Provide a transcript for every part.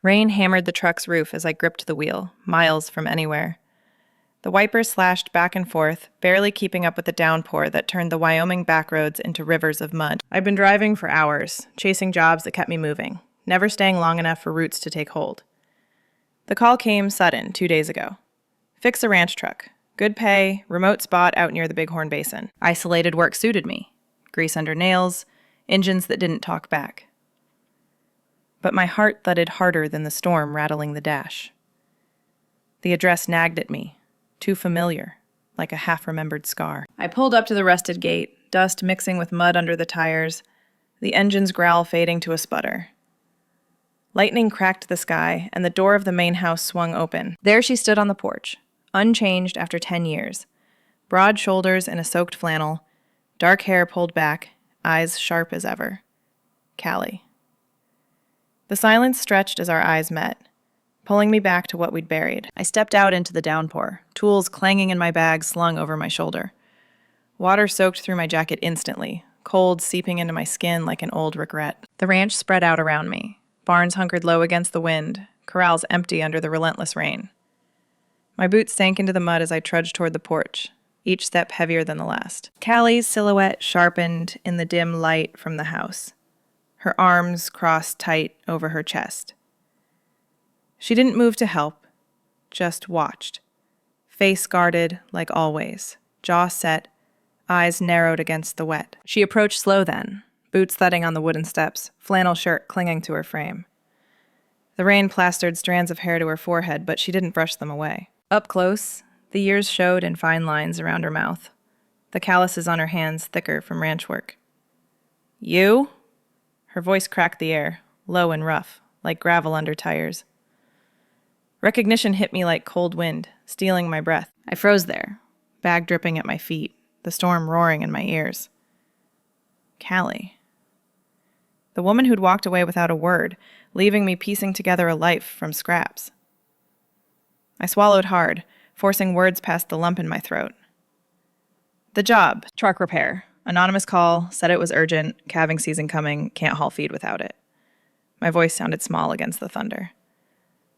Rain hammered the truck's roof as I gripped the wheel, miles from anywhere. The wipers slashed back and forth, barely keeping up with the downpour that turned the Wyoming backroads into rivers of mud. I'd been driving for hours, chasing jobs that kept me moving, never staying long enough for roots to take hold. The call came sudden 2 days ago. Fix a ranch truck. Good pay, remote spot out near the Bighorn Basin. Isolated work suited me. Grease under nails, engines that didn't talk back. But my heart thudded harder than the storm rattling the dash. The address nagged at me, too familiar, like a half-remembered scar. I pulled up to the rusted gate, dust mixing with mud under the tires, the engine's growl fading to a sputter. Lightning cracked the sky, and the door of the main house swung open. There she stood on the porch, unchanged after 10 years. Broad shoulders in a soaked flannel, dark hair pulled back, eyes sharp as ever. Callie. The silence stretched as our eyes met, pulling me back to what we'd buried. I stepped out into the downpour, tools clanging in my bag slung over my shoulder. Water soaked through my jacket instantly, cold seeping into my skin like an old regret. The ranch spread out around me. Barns hunkered low against the wind, corrals empty under the relentless rain. My boots sank into the mud as I trudged toward the porch, each step heavier than the last. Callie's silhouette sharpened in the dim light from the house, her arms crossed tight over her chest. She didn't move to help, just watched, face guarded like always, jaw set, eyes narrowed against the wet. She approached slow then, boots thudding on the wooden steps, flannel shirt clinging to her frame. The rain plastered strands of hair to her forehead, but she didn't brush them away. Up close, the years showed in fine lines around her mouth, the calluses on her hands thicker from ranch work. You? Her voice cracked the air, low and rough, like gravel under tires. Recognition hit me like cold wind, stealing my breath. I froze there, bag dripping at my feet, the storm roaring in my ears. Callie. The woman who'd walked away without a word, leaving me piecing together a life from scraps. I swallowed hard, forcing words past the lump in my throat. The job, truck repair. Anonymous call, said it was urgent, calving season coming, can't haul feed without it. My voice sounded small against the thunder.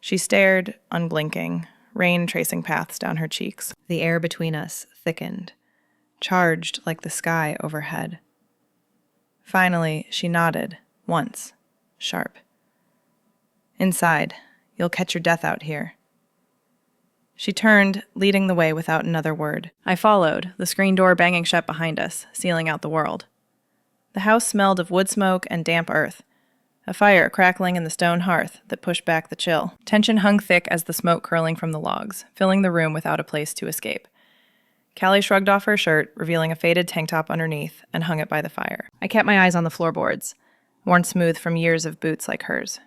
She stared, unblinking, rain tracing paths down her cheeks. The air between us thickened, charged like the sky overhead. Finally, she nodded, once, sharp. Inside, you'll catch your death out here. She turned, leading the way without another word. I followed, the screen door banging shut behind us, sealing out the world. The house smelled of wood smoke and damp earth, a fire crackling in the stone hearth that pushed back the chill. Tension hung thick as the smoke curling from the logs, filling the room without a place to escape. Callie shrugged off her shirt, revealing a faded tank top underneath, and hung it by the fire. I kept my eyes on the floorboards, worn smooth from years of boots like hers.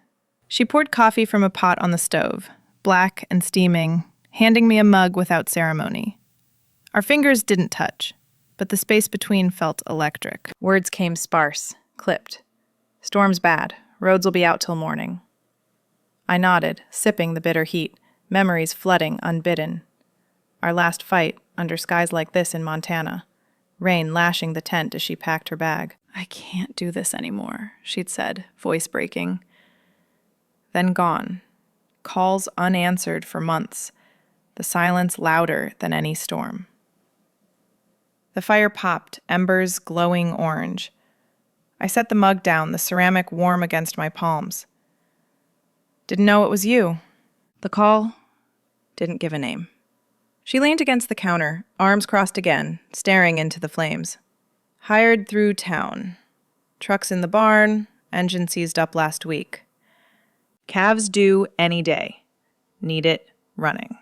She poured coffee from a pot on the stove, black and steaming, handing me a mug without ceremony. Our fingers didn't touch, but the space between felt electric. Words came sparse, clipped. Storm's bad. Roads will be out till morning. I nodded, sipping the bitter heat, memories flooding unbidden. Our last fight, under skies like this in Montana. Rain lashing the tent as she packed her bag. I can't do this anymore, she'd said, voice breaking. Then gone. Calls unanswered for months. The silence louder than any storm. The fire popped, embers glowing orange. I set the mug down, the ceramic warm against my palms. Didn't know it was you. The call didn't give a name. She leaned against the counter, arms crossed again, staring into the flames. Hired through town. Trucks in the barn, engine seized up last week. Calves due any day. Need it running.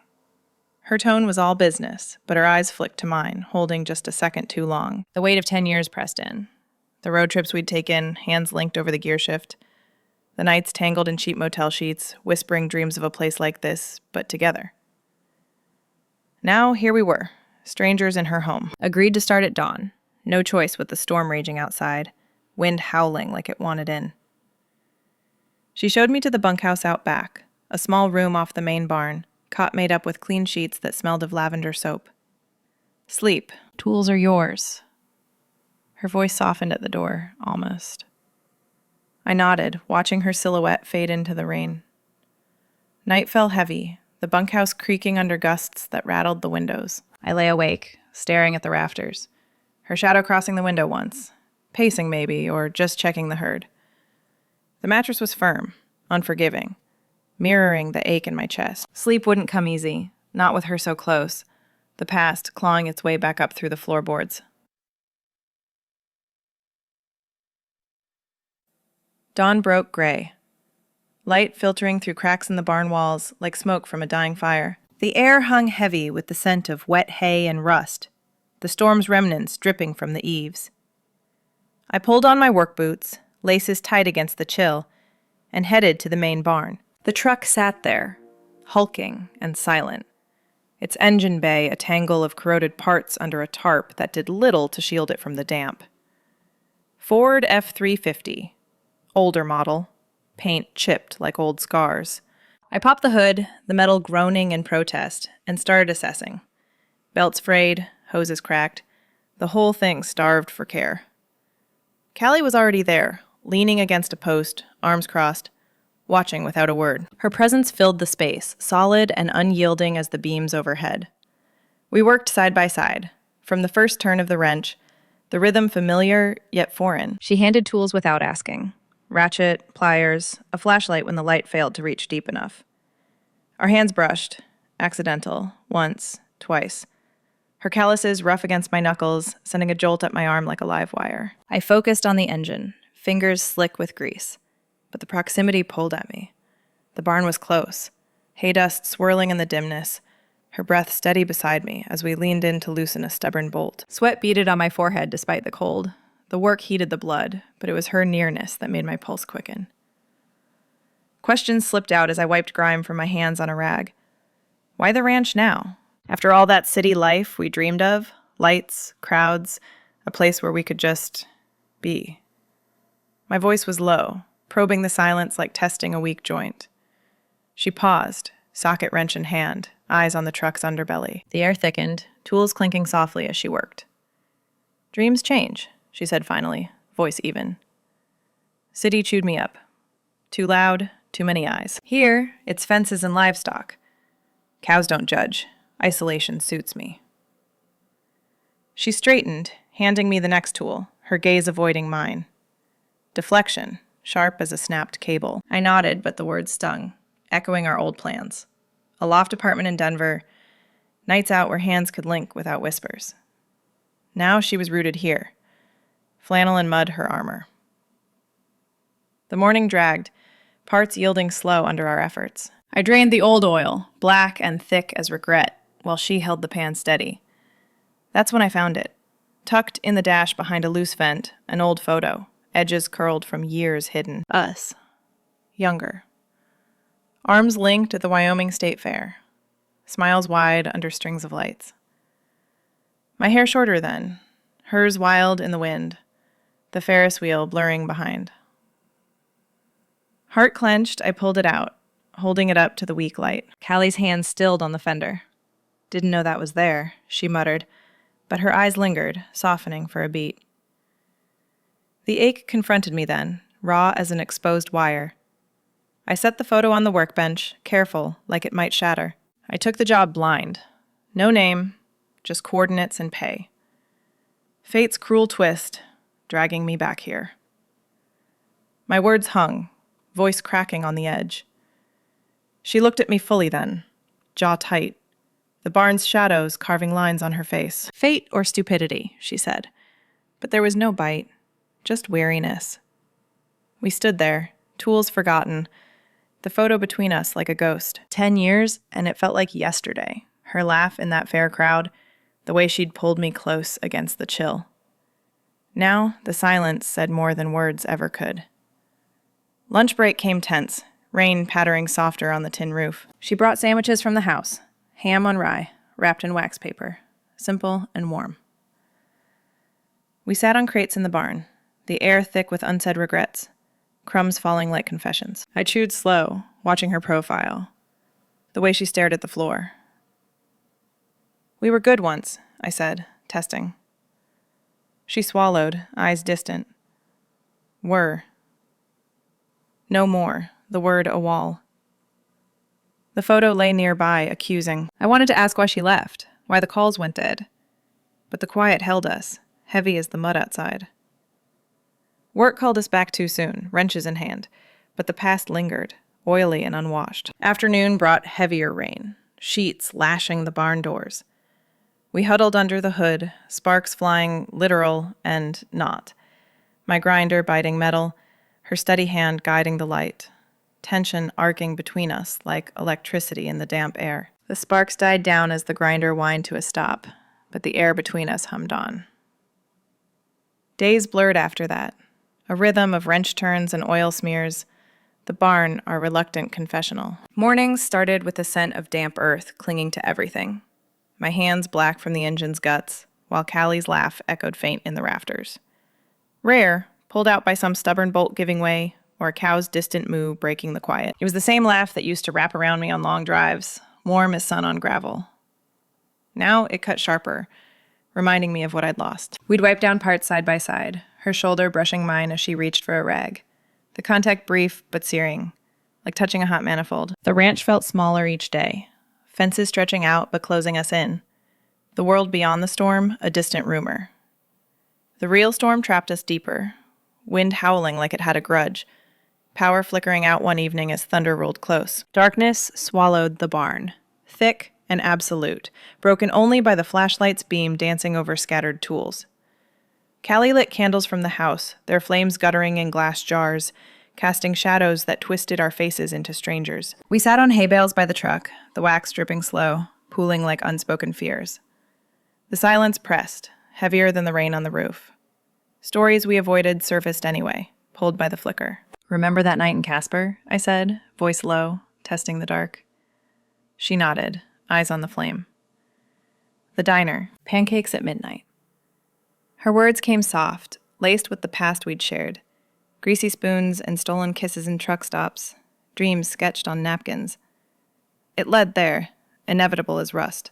Her tone was all business, but her eyes flicked to mine, holding just a second too long. The weight of 10 years pressed in. The road trips we'd taken, hands linked over the gear shift. The nights tangled in cheap motel sheets, whispering dreams of a place like this, but together. Now, here we were, strangers in her home. Agreed to start at dawn. No choice with the storm raging outside, wind howling like it wanted in. She showed me to the bunkhouse out back, a small room off the main barn, cot made up with clean sheets that smelled of lavender soap. Sleep. Tools are yours. Her voice softened at the door, almost. I nodded, watching her silhouette fade into the rain. Night fell heavy, the bunkhouse creaking under gusts that rattled the windows. I lay awake, staring at the rafters, her shadow crossing the window once, pacing maybe, or just checking the herd. The mattress was firm, unforgiving, mirroring the ache in my chest. Sleep wouldn't come easy, not with her so close, the past clawing its way back up through the floorboards. Dawn broke gray, light filtering through cracks in the barn walls like smoke from a dying fire. The air hung heavy with the scent of wet hay and rust, the storm's remnants dripping from the eaves. I pulled on my work boots, laces tight against the chill, and headed to the main barn. The truck sat there, hulking and silent, its engine bay a tangle of corroded parts under a tarp that did little to shield it from the damp. Ford F-350, older model, paint chipped like old scars. I popped the hood, the metal groaning in protest, and started assessing. Belts frayed, hoses cracked, the whole thing starved for care. Callie was already there, leaning against a post, arms crossed, watching without a word. Her presence filled the space, solid and unyielding as the beams overhead. We worked side by side. From the first turn of the wrench, the rhythm familiar yet foreign. She handed tools without asking. Ratchet, pliers, a flashlight when the light failed to reach deep enough. Our hands brushed, accidental, once, twice. Her calluses rough against my knuckles, sending a jolt at my arm like a live wire. I focused on the engine, fingers slick with grease. But the proximity pulled at me. The barn was close, hay dust swirling in the dimness, her breath steady beside me as we leaned in to loosen a stubborn bolt. Sweat beaded on my forehead despite the cold. The work heated the blood, but it was her nearness that made my pulse quicken. Questions slipped out as I wiped grime from my hands on a rag. Why the ranch now? After all that city life we dreamed of, lights, crowds, a place where we could just be. My voice was low, probing the silence like testing a weak joint. She paused, socket wrench in hand, eyes on the truck's underbelly. The air thickened, tools clinking softly as she worked. Dreams change, she said finally, voice even. City chewed me up. Too loud, too many eyes. Here, it's fences and livestock. Cows don't judge. Isolation suits me. She straightened, handing me the next tool, her gaze avoiding mine. Deflection, sharp as a snapped cable. I nodded, but the words stung, echoing our old plans. A loft apartment in Denver, nights out where hands could link without whispers. Now she was rooted here. Flannel and mud her armor. The morning dragged, parts yielding slow under our efforts. I drained the old oil, black and thick as regret, while she held the pan steady. That's when I found it. Tucked in the dash behind a loose vent, an old photo, edges curled from years hidden. Us. Younger. Arms linked at the Wyoming State Fair. Smiles wide under strings of lights. My hair shorter then, hers wild in the wind, the Ferris wheel blurring behind. Heart clenched, I pulled it out, holding it up to the weak light. Callie's hand stilled on the fender. Didn't know that was there, she muttered, but her eyes lingered, softening for a beat. The ache confronted me then, raw as an exposed wire. I set the photo on the workbench, careful, like it might shatter. I took the job blind. No name, just coordinates and pay. Fate's cruel twist, dragging me back here. My words hung, voice cracking on the edge. She looked at me fully then, jaw tight, the barn's shadows carving lines on her face. Fate or stupidity, she said. But there was no bite, just weariness. We stood there, tools forgotten, the photo between us like a ghost. 10 years, and it felt like yesterday. Her laugh in that fair crowd, the way she'd pulled me close against the chill. Now, the silence said more than words ever could. Lunch break came tense, rain pattering softer on the tin roof. She brought sandwiches from the house, ham on rye, wrapped in wax paper, simple and warm. We sat on crates in the barn, the air thick with unsaid regrets, crumbs falling like confessions. I chewed slow, watching her profile, the way she stared at the floor. We were good once, I said, testing. She swallowed, eyes distant. Were. No more, the word a wall. The photo lay nearby, accusing. I wanted to ask why she left, why the calls went dead. But the quiet held us, heavy as the mud outside. Work called us back too soon, wrenches in hand, but the past lingered, oily and unwashed. Afternoon brought heavier rain, sheets lashing the barn doors. We huddled under the hood, sparks flying literal and not. My grinder biting metal, her steady hand guiding the light. Tension arcing between us like electricity in the damp air. The sparks died down as the grinder whined to a stop, but the air between us hummed on. Days blurred after that, a rhythm of wrench turns and oil smears, the barn our reluctant confessional. Mornings started with the scent of damp earth clinging to everything, my hands black from the engine's guts, while Callie's laugh echoed faint in the rafters. Rare, pulled out by some stubborn bolt giving way, or a cow's distant moo breaking the quiet. It was the same laugh that used to wrap around me on long drives, warm as sun on gravel. Now it cut sharper, reminding me of what I'd lost. We'd wipe down parts side by side, her shoulder brushing mine as she reached for a rag. The contact brief but searing, like touching a hot manifold. The ranch felt smaller each day, fences stretching out but closing us in. The world beyond the storm, a distant rumor. The real storm trapped us deeper, wind howling like it had a grudge, power flickering out one evening as thunder rolled close. Darkness swallowed the barn, thick and absolute, broken only by the flashlight's beam dancing over scattered tools. Callie lit candles from the house, their flames guttering in glass jars, casting shadows that twisted our faces into strangers. We sat on hay bales by the truck, the wax dripping slow, pooling like unspoken fears. The silence pressed, heavier than the rain on the roof. Stories we avoided surfaced anyway, pulled by the flicker. Remember that night in Casper? I said, voice low, testing the dark. She nodded, eyes on the flame. The diner, pancakes at midnight. Her words came soft, laced with the past we'd shared. Greasy spoons and stolen kisses in truck stops, dreams sketched on napkins. It led there, inevitable as rust.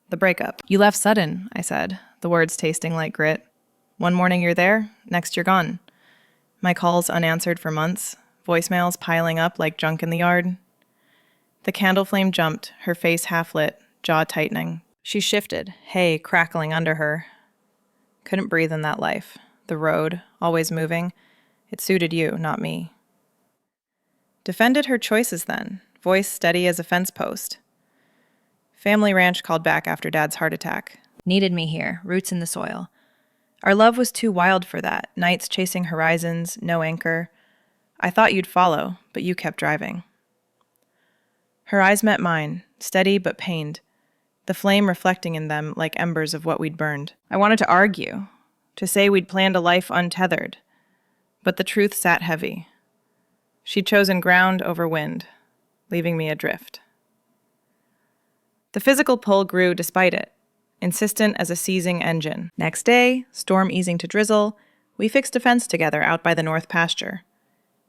The breakup. You left sudden, I said, the words tasting like grit. One morning you're there, next you're gone. My calls unanswered for months, voicemails piling up like junk in the yard. The candle flame jumped, her face half lit, jaw tightening. She shifted, hay crackling under her. Couldn't breathe in that life. The road, always moving. It suited you, not me. Defended her choices then, voice steady as a fence post. Family ranch called back after Dad's heart attack. Needed me here, roots in the soil. Our love was too wild for that, nights chasing horizons, no anchor. I thought you'd follow, but you kept driving. Her eyes met mine, steady but pained, the flame reflecting in them like embers of what we'd burned. I wanted to argue, to say we'd planned a life untethered, but the truth sat heavy. She'd chosen ground over wind, leaving me adrift. The physical pull grew despite it, insistent as a seizing engine. Next day, storm easing to drizzle, we fixed a fence together out by the north pasture.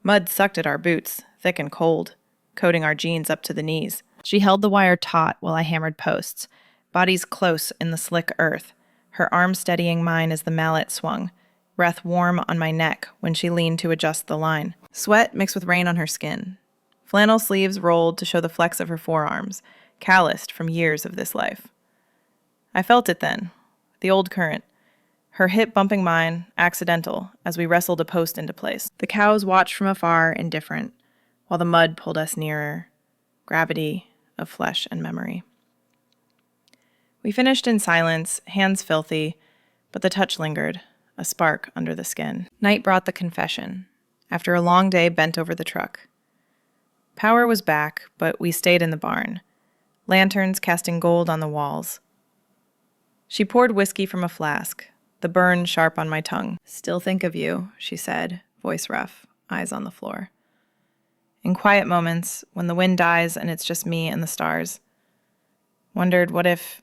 Mud sucked at our boots, thick and cold, coating our jeans up to the knees. She held the wire taut while I hammered posts, bodies close in the slick earth, her arm steadying mine as the mallet swung, breath warm on my neck when she leaned to adjust the line. Sweat mixed with rain on her skin. Flannel sleeves rolled to show the flex of her forearms, calloused from years of this life. I felt it then, the old current, her hip bumping mine, accidental, as we wrestled a post into place. The cows watched from afar, indifferent, while the mud pulled us nearer, gravity of flesh and memory. We finished in silence, hands filthy, but the touch lingered, a spark under the skin. Night brought the confession, after a long day bent over the truck. Power was back, but we stayed in the barn, lanterns casting gold on the walls. She poured whiskey from a flask, the burn sharp on my tongue. Still think of you, she said, voice rough, eyes on the floor. In quiet moments, when the wind dies and it's just me and the stars. Wondered what if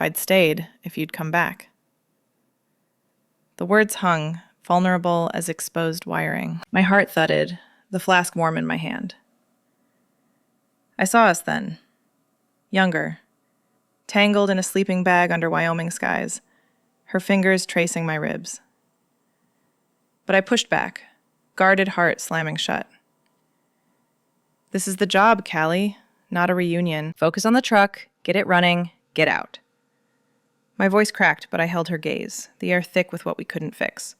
I'd stayed, if you'd come back. The words hung, vulnerable as exposed wiring. My heart thudded, the flask warm in my hand. I saw us then. Younger. Tangled in a sleeping bag under Wyoming skies, her fingers tracing my ribs. But I pushed back, guarded heart slamming shut. This is the job, Callie. not a reunion. Focus on the truck, get it running, get out. My voice cracked, but I held her gaze, the air thick with what we couldn't fix.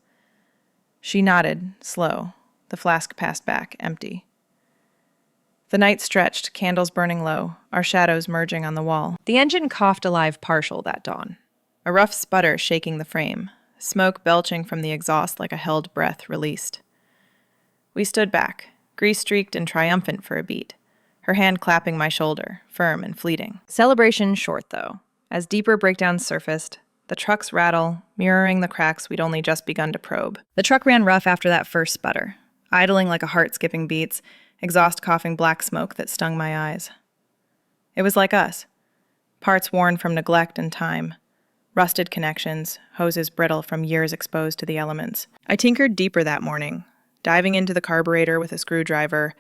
She nodded, slow. The flask passed back, empty. The night stretched, candles burning low, our shadows merging on the wall. The engine coughed alive partial that dawn. A rough sputter shaking the frame, smoke belching from the exhaust like a held breath released. We stood back, grease-streaked and triumphant for a beat, her hand clapping my shoulder, firm and fleeting. Celebration short, though. As deeper breakdowns surfaced, the truck's rattle, mirroring the cracks we'd only just begun to probe. The truck ran rough after that first sputter, idling like a heart skipping beats, exhaust coughing black smoke that stung my eyes. It was like us. Parts worn from neglect and time. Rusted connections, hoses brittle from years exposed to the elements. I tinkered deeper that morning, diving into the carburetor with a screwdriver,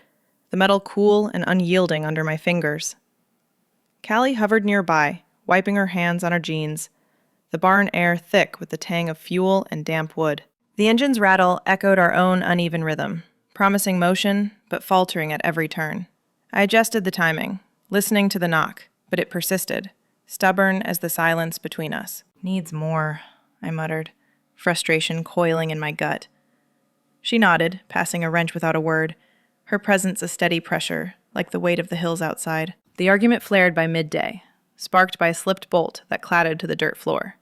the metal cool and unyielding under my fingers. Callie hovered nearby, wiping her hands on her jeans, the barn air thick with the tang of fuel and damp wood. The engine's rattle echoed our own uneven rhythm, promising motion, but faltering at every turn. I adjusted the timing, listening to the knock, but it persisted, stubborn as the silence between us. Needs more, I muttered, frustration coiling in my gut. She nodded, passing a wrench without a word, her presence a steady pressure, like the weight of the hills outside. The argument flared by midday, sparked by a slipped bolt that clattered to the dirt floor.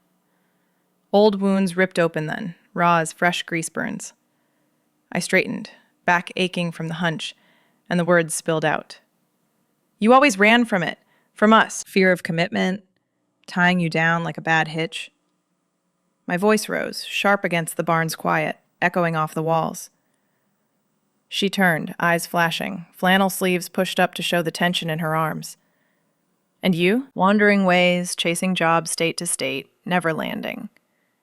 Old wounds ripped open then, raw as fresh grease burns. I straightened, back aching from the hunch, and the words spilled out. You always ran from it, from us. Fear of commitment, tying you down like a bad hitch. My voice rose, sharp against the barn's quiet, echoing off the walls. She turned, eyes flashing, flannel sleeves pushed up to show the tension in her arms. And you? Wandering ways, chasing jobs state to state, never landing.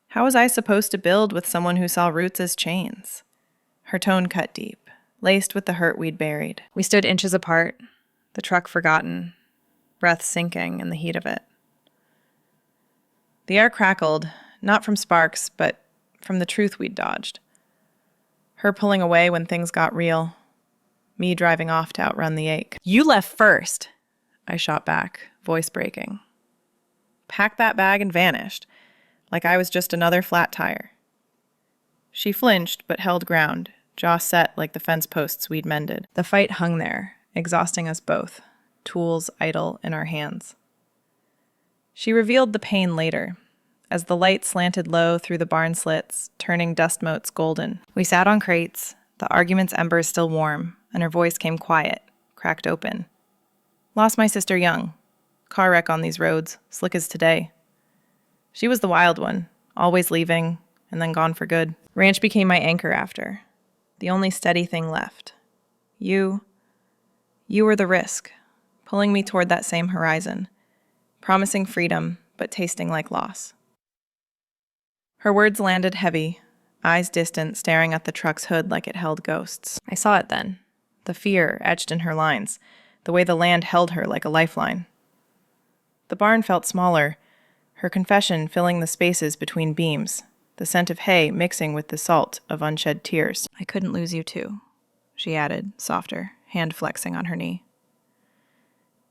How was I supposed to build with someone who saw roots as chains? Her tone cut deep, laced with the hurt we'd buried. We stood inches apart, the truck forgotten, breath sinking in the heat of it. The air crackled, not from sparks, but from the truth we'd dodged. Her pulling away when things got real, me driving off to outrun the ache. You left first, I shot back, voice breaking. Packed that bag and vanished, like I was just another flat tire. She flinched but held ground, jaw set like the fence posts we'd mended. The fight hung there, exhausting us both, tools idle in our hands. She revealed the pain later, as the light slanted low through the barn slits, turning dust motes golden. We sat on crates, the argument's embers still warm, and her voice came quiet, cracked open. Lost my sister young. Car wreck on these roads, slick as today. She was the wild one, always leaving, and then gone for good. Ranch became my anchor after. The only steady thing left. You were the risk, pulling me toward that same horizon, promising freedom, but tasting like loss. Her words landed heavy, eyes distant, staring at the truck's hood like it held ghosts. I saw it then, the fear etched in her lines, the way the land held her like a lifeline. The barn felt smaller, her confession filling the spaces between beams, the scent of hay mixing with the salt of unshed tears. I couldn't lose you too, she added, softer, hand flexing on her knee.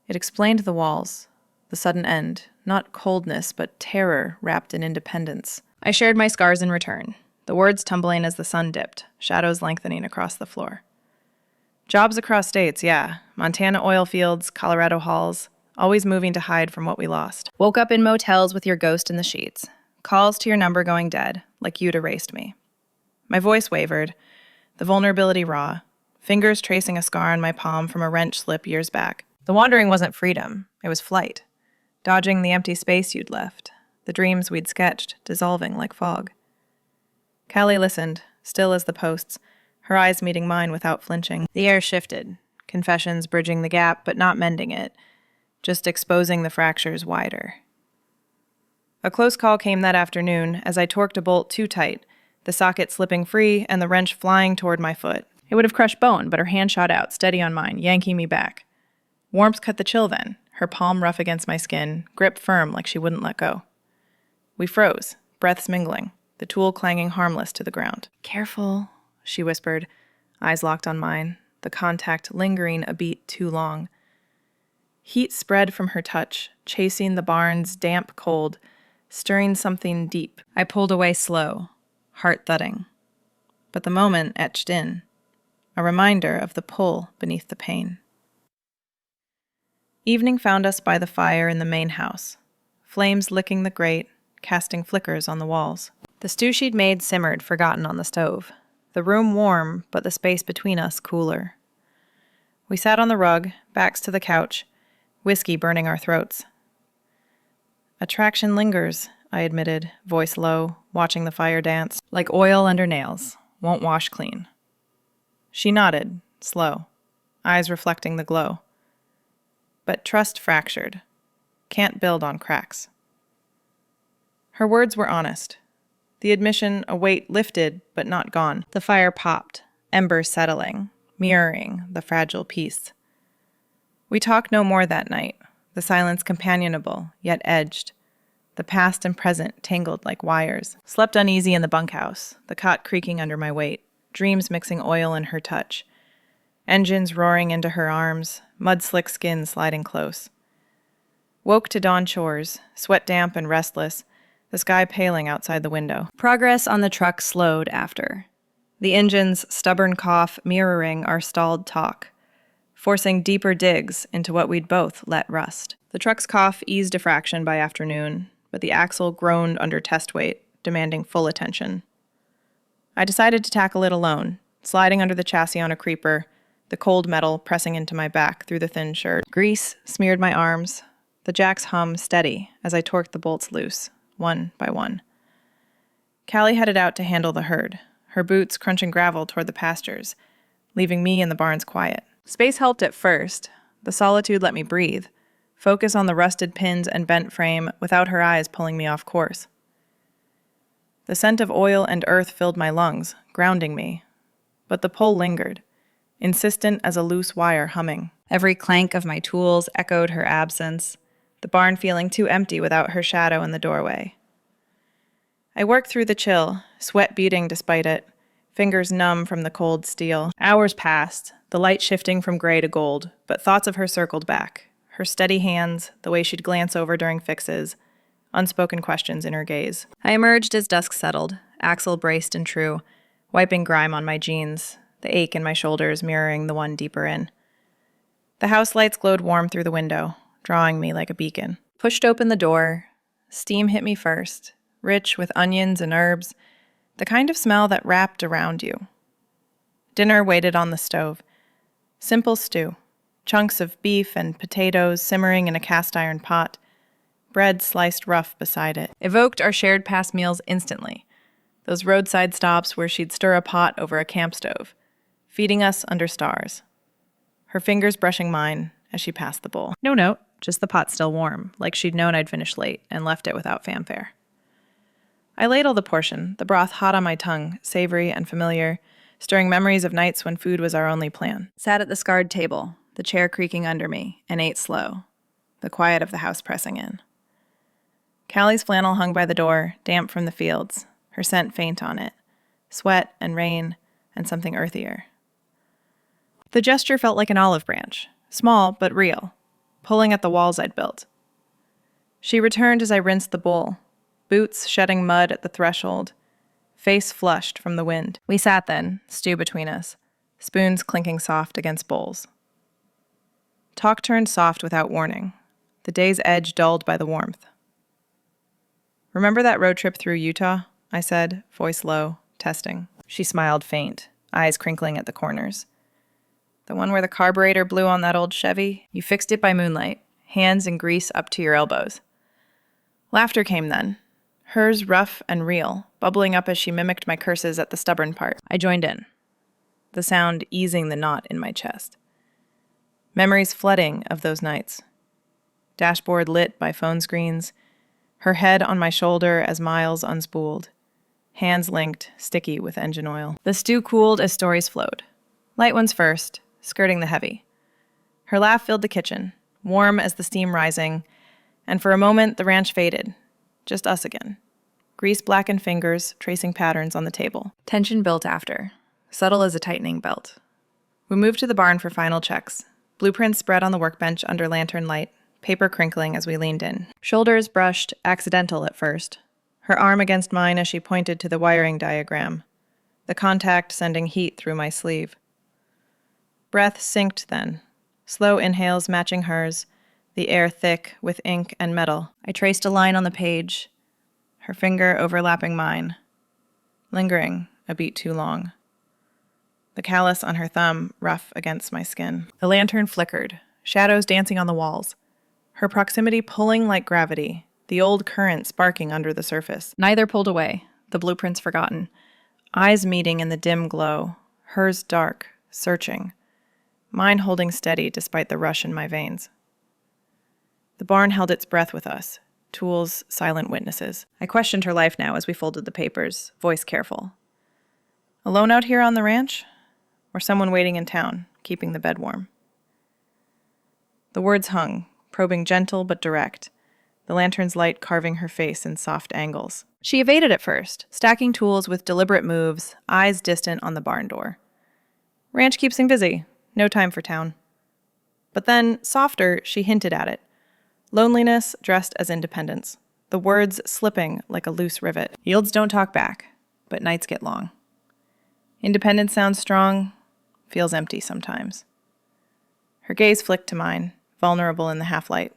It explained the walls, the sudden end, not coldness but terror wrapped in independence. I shared my scars in return, the words tumbling as the sun dipped, shadows lengthening across the floor. Jobs across states, yeah. Montana oil fields, Colorado halls, always moving to hide from what we lost. Woke up in motels with your ghost in the sheets. Calls to your number going dead, like you'd erased me. My voice wavered, the vulnerability raw, fingers tracing a scar on my palm from a wrench slip years back. The wandering wasn't freedom, it was flight. Dodging the empty space you'd left, the dreams we'd sketched, dissolving like fog. Callie listened, still as the posts, her eyes meeting mine without flinching. The air shifted, confessions bridging the gap but not mending it, just exposing the fractures wider. A close call came that afternoon as I torqued a bolt too tight, the socket slipping free and the wrench flying toward my foot. It would have crushed bone, but her hand shot out, steady on mine, yanking me back. Warmth cut the chill then, her palm rough against my skin, grip firm like she wouldn't let go. We froze, breaths mingling, the tool clanging harmless to the ground. Careful, she whispered, eyes locked on mine, the contact lingering a beat too long. Heat spread from her touch, chasing the barn's damp cold, stirring something deep. I pulled away slow, heart thudding. But the moment etched in, a reminder of the pull beneath the pain. Evening found us by the fire in the main house, flames licking the grate, casting flickers on the walls. The stew she'd made simmered, forgotten on the stove. The room warm, but the space between us cooler. We sat on the rug, backs to the couch, whiskey burning our throats. Attraction lingers, I admitted, voice low, watching the fire dance. Like oil under nails, won't wash clean. She nodded, slow, eyes reflecting the glow. But trust fractured. Can't build on cracks. Her words were honest. The admission, a weight lifted, but not gone. The fire popped, embers settling, mirroring the fragile peace. We talked no more that night, the silence companionable, yet edged. The past and present tangled like wires. Slept uneasy in the bunkhouse, the cot creaking under my weight, dreams mixing oil in her touch. Engines roaring into her arms, mud-slick skin sliding close. Woke to dawn chores, sweat damp and restless, the sky paling outside the window. Progress on the truck slowed after. The engine's stubborn cough mirroring our stalled talk, forcing deeper digs into what we'd both let rust. The truck's cough eased a fraction by afternoon, but the axle groaned under test weight, demanding full attention. I decided to tackle it alone, sliding under the chassis on a creeper, the cold metal pressing into my back through the thin shirt. Grease smeared my arms, the jack's hum steady as I torqued the bolts loose, one by one. Callie headed out to handle the herd, her boots crunching gravel toward the pastures, leaving me in the barn's quiet. Space helped at first. The solitude let me breathe, focus on the rusted pins and bent frame without her eyes pulling me off course. The scent of oil and earth filled my lungs, grounding me. But the pull lingered, insistent as a loose wire humming. Every clank of my tools echoed her absence, the barn feeling too empty without her shadow in the doorway. I worked through the chill, sweat beading despite it, fingers numb from the cold steel. Hours passed, the light shifting from gray to gold, but thoughts of her circled back. Her steady hands, the way she'd glance over during fixes, unspoken questions in her gaze. I emerged as dusk settled, axle braced and true, wiping grime on my jeans, the ache in my shoulders mirroring the one deeper in. The house lights glowed warm through the window, drawing me like a beacon. Pushed open the door. Steam hit me first, rich with onions and herbs, the kind of smell that wrapped around you. Dinner waited on the stove. Simple stew, chunks of beef and potatoes simmering in a cast-iron pot, bread sliced rough beside it. Evoked our shared past meals instantly, those roadside stops where she'd stir a pot over a camp stove, feeding us under stars. Her fingers brushing mine as she passed the bowl. No note, just the pot still warm, like she'd known I'd finished late and left it without fanfare. I ladled the portion, the broth hot on my tongue, savory and familiar, stirring memories of nights when food was our only plan. Sat at the scarred table, the chair creaking under me, and ate slow, the quiet of the house pressing in. Callie's flannel hung by the door, damp from the fields, her scent faint on it, sweat and rain and something earthier. The gesture felt like an olive branch, small but real, pulling at the walls I'd built. She returned as I rinsed the bowl, boots shedding mud at the threshold, face flushed from the wind. We sat then, stew between us, spoons clinking soft against bowls. Talk turned soft without warning, the day's edge dulled by the warmth. Remember that road trip through Utah? I said, voice low, testing. She smiled faint, eyes crinkling at the corners. The one where the carburetor blew on that old Chevy? You fixed it by moonlight, hands in grease up to your elbows. Laughter came then, hers rough and real, bubbling up as she mimicked my curses at the stubborn part. I joined in, the sound easing the knot in my chest. Memories flooding of those nights. Dashboard lit by phone screens, her head on my shoulder as miles unspooled, hands linked, sticky with engine oil. The stew cooled as stories flowed. Light ones first, skirting the heavy. Her laugh filled the kitchen, warm as the steam rising, and for a moment the ranch faded, just us again. Grease-blackened fingers tracing patterns on the table. Tension built after, subtle as a tightening belt. We moved to the barn for final checks, Blueprints spread on the workbench under lantern light, paper crinkling as we leaned in. Shoulders brushed, accidental at first. Her arm against mine as she pointed to the wiring diagram, the contact sending heat through my sleeve. Breath synced then, slow inhales matching hers, the air thick with ink and metal. I traced a line on the page, her finger overlapping mine, lingering a beat too long. The callus on her thumb rough against my skin. The lantern flickered, shadows dancing on the walls, her proximity pulling like gravity, the old current sparking under the surface. Neither pulled away, the blueprints forgotten, eyes meeting in the dim glow, hers dark, searching, mine holding steady despite the rush in my veins. The barn held its breath with us, tools silent witnesses. I questioned her life now as we folded the papers, voice careful. Alone out here on the ranch? Or someone waiting in town, keeping the bed warm? The words hung, probing gentle but direct, the lantern's light carving her face in soft angles. She evaded at first, stacking tools with deliberate moves, eyes distant on the barn door. Ranch keeps him busy, no time for town. But then, softer, she hinted at it. Loneliness dressed as independence, the words slipping like a loose rivet. Yields don't talk back, but nights get long. Independence sounds strong, feels empty sometimes. Her gaze flicked to mine, vulnerable in the half-light,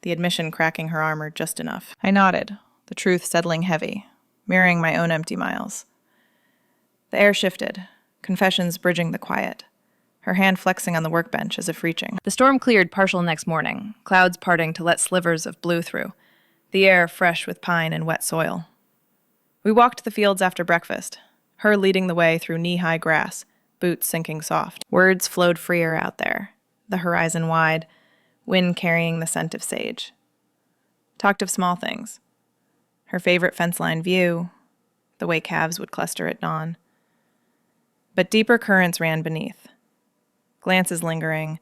the admission cracking her armor just enough. I nodded, the truth settling heavy, mirroring my own empty miles. The air shifted, confessions bridging the quiet, her hand flexing on the workbench as if reaching. The storm cleared partial next morning, clouds parting to let slivers of blue through, the air fresh with pine and wet soil. We walked the fields after breakfast, her leading the way through knee-high grass, boots sinking soft. Words flowed freer out there, the horizon wide, wind carrying the scent of sage. Talked of small things. Her favorite fence-line view, the way calves would cluster at dawn. But deeper currents ran beneath. Glances lingering,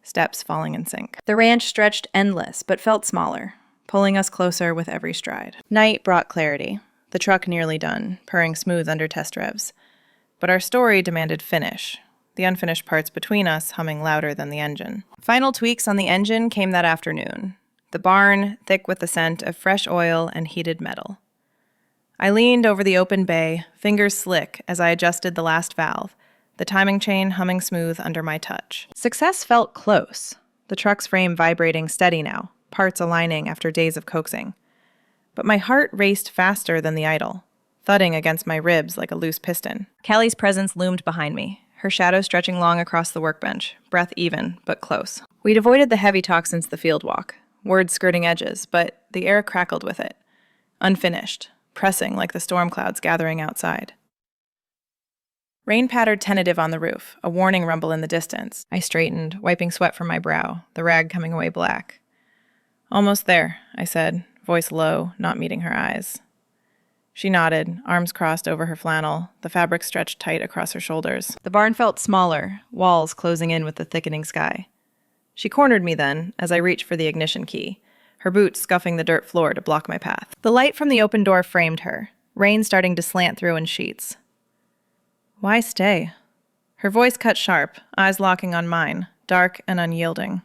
steps falling in sync. The ranch stretched endless, but felt smaller, pulling us closer with every stride. Night brought clarity, the truck nearly done, purring smooth under test revs. But our story demanded finish, the unfinished parts between us humming louder than the engine. Final tweaks on the engine came that afternoon, the barn thick with the scent of fresh oil and heated metal. I leaned over the open bay, fingers slick as I adjusted the last valve, the timing chain humming smooth under my touch. Success felt close, the truck's frame vibrating steady now, parts aligning after days of coaxing. But my heart raced faster than the idle, thudding against my ribs like a loose piston. Callie's presence loomed behind me, her shadow stretching long across the workbench, breath even, but close. We'd avoided the heavy talk since the field walk, words skirting edges, but the air crackled with it, unfinished, pressing like the storm clouds gathering outside. Rain pattered tentative on the roof, a warning rumble in the distance. I straightened, wiping sweat from my brow, the rag coming away black. Almost there, I said, voice low, not meeting her eyes. She nodded, arms crossed over her flannel, the fabric stretched tight across her shoulders. The barn felt smaller, walls closing in with the thickening sky. She cornered me then, as I reached for the ignition key, her boots scuffing the dirt floor to block my path. The light from the open door framed her, rain starting to slant through in sheets. Why stay? Her voice cut sharp, eyes locking on mine, dark and unyielding.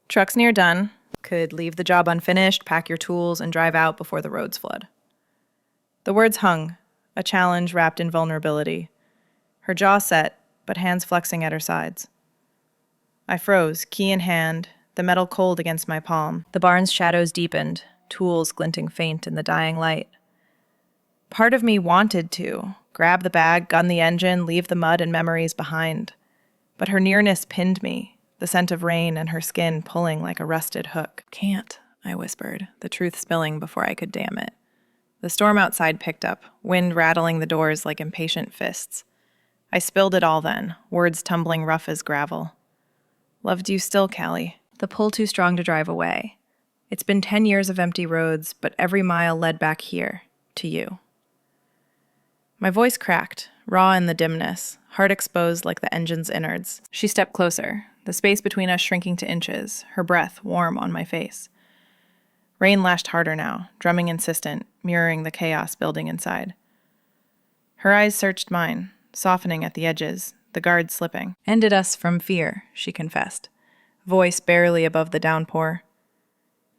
Truck's near done. Could leave the job unfinished, pack your tools, and drive out before the roads flood. The words hung, a challenge wrapped in vulnerability. Her jaw set, but hands flexing at her sides. I froze, key in hand, the metal cold against my palm. The barn's shadows deepened, tools glinting faint in the dying light. Part of me wanted to grab the bag, gun the engine, leave the mud and memories behind. But her nearness pinned me, the scent of rain and her skin pulling like a rusted hook. Can't, I whispered, the truth spilling before I could damn it. The storm outside picked up, wind rattling the doors like impatient fists. I spilled it all then, words tumbling rough as gravel. Loved you still, Callie. The pull too strong to drive away. It's been 10 years of empty roads, but every mile led back here, to you. My voice cracked, raw in the dimness, heart exposed like the engine's innards. She stepped closer, the space between us shrinking to inches, her breath warm on my face. Rain lashed harder now, drumming insistent, mirroring the chaos building inside. Her eyes searched mine, softening at the edges, the guard slipping. Ended us from fear, she confessed, voice barely above the downpour.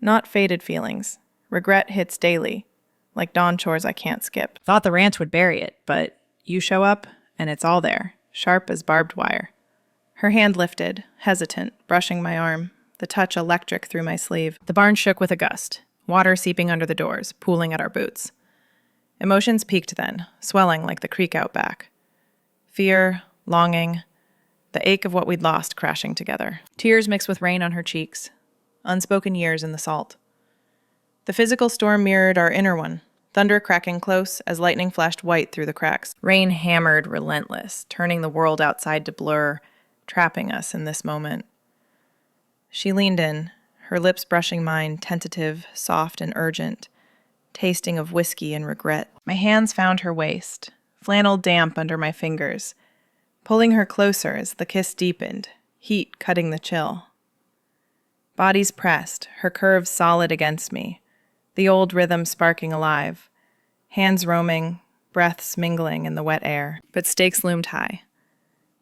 Not faded feelings. Regret hits daily, like dawn chores I can't skip. Thought the ranch would bury it, but you show up, and it's all there, sharp as barbed wire. Her hand lifted, hesitant, brushing my arm, the touch electric through my sleeve. The barn shook with a gust, water seeping under the doors, pooling at our boots. Emotions peaked then, swelling like the creek out back. Fear, longing, the ache of what we'd lost crashing together. Tears mixed with rain on her cheeks, Unspoken years in the salt. The physical storm mirrored our inner one, thunder cracking close as lightning flashed white through the cracks. Rain hammered relentless, turning the world outside to blur, trapping us in this moment. She leaned in, her lips brushing mine, tentative, soft, and urgent, tasting of whiskey and regret. My hands found her waist, Flannel damp under my fingers, pulling her closer as the kiss deepened, heat cutting the chill. Bodies pressed, her curves solid against me, the old rhythm sparking alive, hands roaming, breaths mingling in the wet air. But stakes loomed high.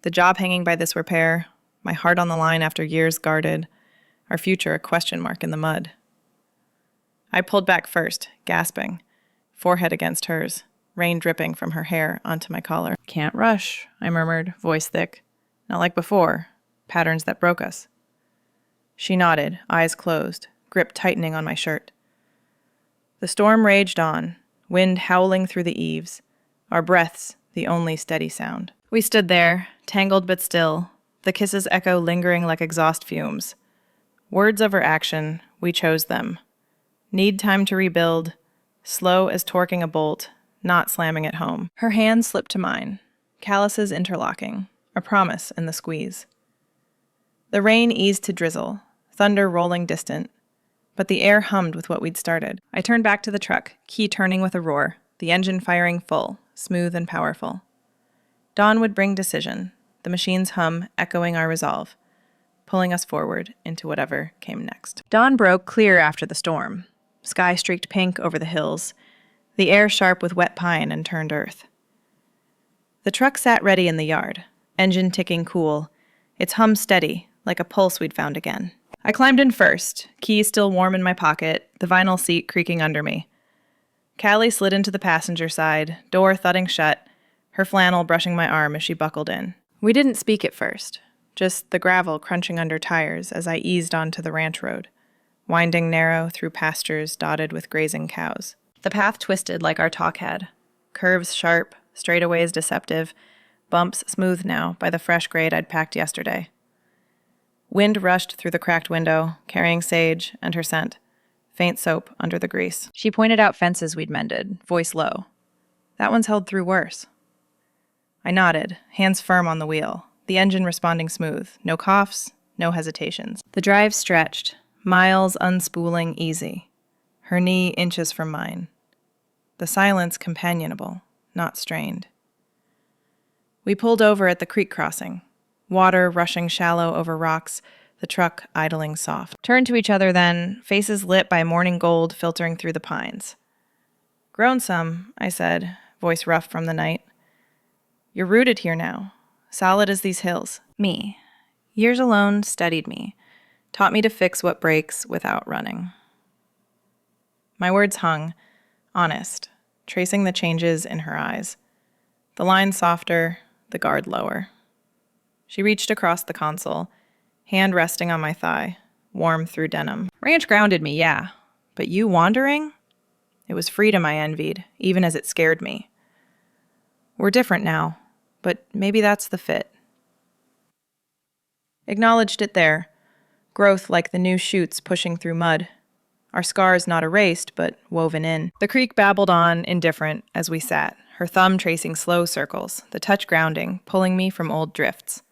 The job hanging by this repair, my heart on the line after years guarded, our future a question mark in the mud. I pulled back first, gasping, forehead against hers, rain dripping from her hair onto my collar. "Can't rush," I murmured, voice thick. Not like before, patterns that broke us. She nodded, eyes closed, grip tightening on my shirt. The storm raged on, wind howling through the eaves, our breaths the only steady sound. We stood there, tangled but still, the kisses echo lingering like exhaust fumes. Words over action, we chose them. Need time to rebuild, slow as torquing a bolt, not slamming it home. Her hand slipped to mine, calluses interlocking, a promise in the squeeze. The rain eased to drizzle, thunder rolling distant, but the air hummed with what we'd started. I turned back to the truck, key turning with a roar, the engine firing full, smooth and powerful. Dawn would bring decision, the machine's hum echoing our resolve, pulling us forward into whatever came next. Dawn broke clear after the storm. Sky streaked pink over the hills, the air sharp with wet pine and turned earth. The truck sat ready in the yard, engine ticking cool, its hum steady, like a pulse we'd found again. I climbed in first, key still warm in my pocket, the vinyl seat creaking under me. Callie slid into the passenger side, door thudding shut, her flannel brushing my arm as she buckled in. We didn't speak at first, just the gravel crunching under tires as I eased onto the ranch road, winding narrow through pastures dotted with grazing cows. The path twisted like our talk had, curves sharp, straightaways deceptive, bumps smooth now by the fresh grade I'd packed yesterday. Wind rushed through the cracked window, carrying sage and her scent, faint soap under the grease. She pointed out fences we'd mended, voice low. That one's held through worse. I nodded, hands firm on the wheel, the engine responding smooth, no coughs, no hesitations. The drive stretched, miles unspooling easy, her knee inches from mine. The silence companionable, not strained. We pulled over at the creek crossing, water rushing shallow over rocks, the truck idling soft. Turned to each other then, faces lit by morning gold filtering through the pines. Grown some, I said, voice rough from the night. You're rooted here now, solid as these hills. Me. Years alone steadied me, taught me to fix what breaks without running. My words hung, honest, tracing the changes in her eyes. The line softer, the guard lower. She reached across the console, hand resting on my thigh, warm through denim. Ranch grounded me, yeah, but you wandering? It was freedom I envied, even as it scared me. We're different now, but maybe that's the fit. Acknowledged it there, growth like the new shoots pushing through mud. Our scars not erased, but woven in. The creek babbled on, indifferent, as we sat, her thumb tracing slow circles, the touch grounding, pulling me from old drifts.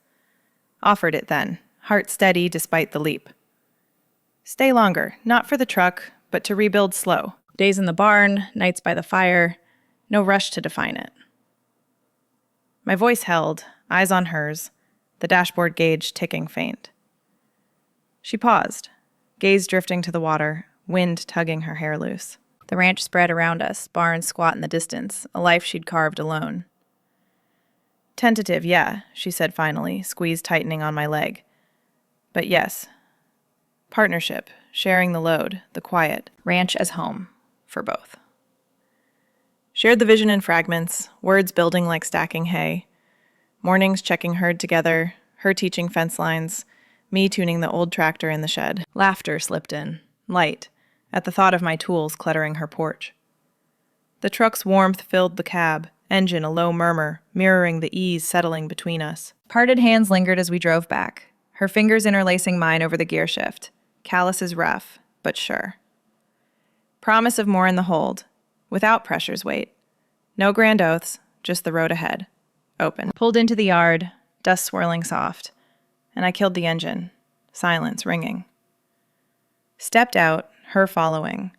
Offered it then, heart steady despite the leap. Stay longer, not for the truck, but to rebuild slow. Days in the barn, nights by the fire, no rush to define it. My voice held, eyes on hers, the dashboard gauge ticking faint. She paused, gaze drifting to the water, wind tugging her hair loose. The ranch spread around us, barns squat in the distance, a life she'd carved alone. Tentative, yeah, she said finally, squeeze tightening on my leg. But yes, partnership, sharing the load, the quiet. Ranch as home, for both. Shared the vision in fragments, words building like stacking hay. Mornings checking herd together, her teaching fence lines, me tuning the old tractor in the shed. Laughter slipped in, light, at the thought of my tools cluttering her porch. The truck's warmth filled the cab, engine a low murmur, mirroring the ease settling between us. Parted hands lingered as we drove back, her fingers interlacing mine over the gear shift. Calluses rough, but sure. Promise of more in the hold, without pressure's weight. No grand oaths, just the road ahead. Open. Pulled into the yard, dust swirling soft, and I killed the engine, silence ringing. Stepped out, her following,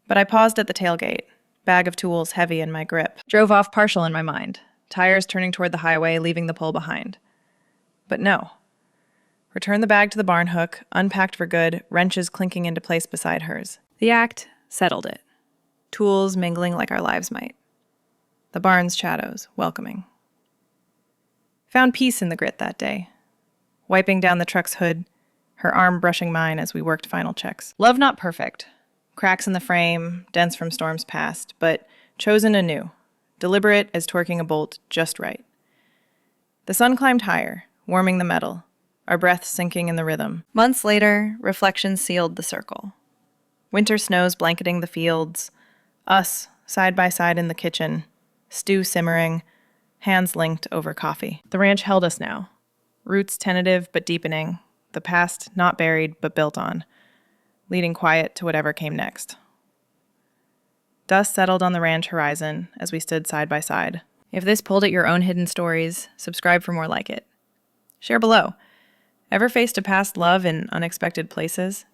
but I paused at the tailgate, bag of tools heavy in my grip. Drove off partial in my mind, tires turning toward the highway, leaving the pole behind. But no. Returned the bag to the barn hook, unpacked for good, wrenches clinking into place beside hers. The act settled it. Tools mingling like our lives might. The barn's shadows welcoming. Found peace in the grit that day. Wiping down the truck's hood, her arm brushing mine as we worked final checks. Love not perfect. Cracks in the frame, dents from storms past, but chosen anew, deliberate as torquing a bolt just right. The sun climbed higher, warming the metal, our breaths sinking in the rhythm. Months later, reflections sealed the circle. Winter snows blanketing the fields, us side by side in the kitchen, stew simmering, hands linked over coffee. The ranch held us now, roots tentative but deepening, the past not buried but built on, leading quiet to whatever came next. Dust settled on the ranch horizon as we stood side by side. If this pulled at your own hidden stories, subscribe for more like it. Share below. Ever faced a past love in unexpected places?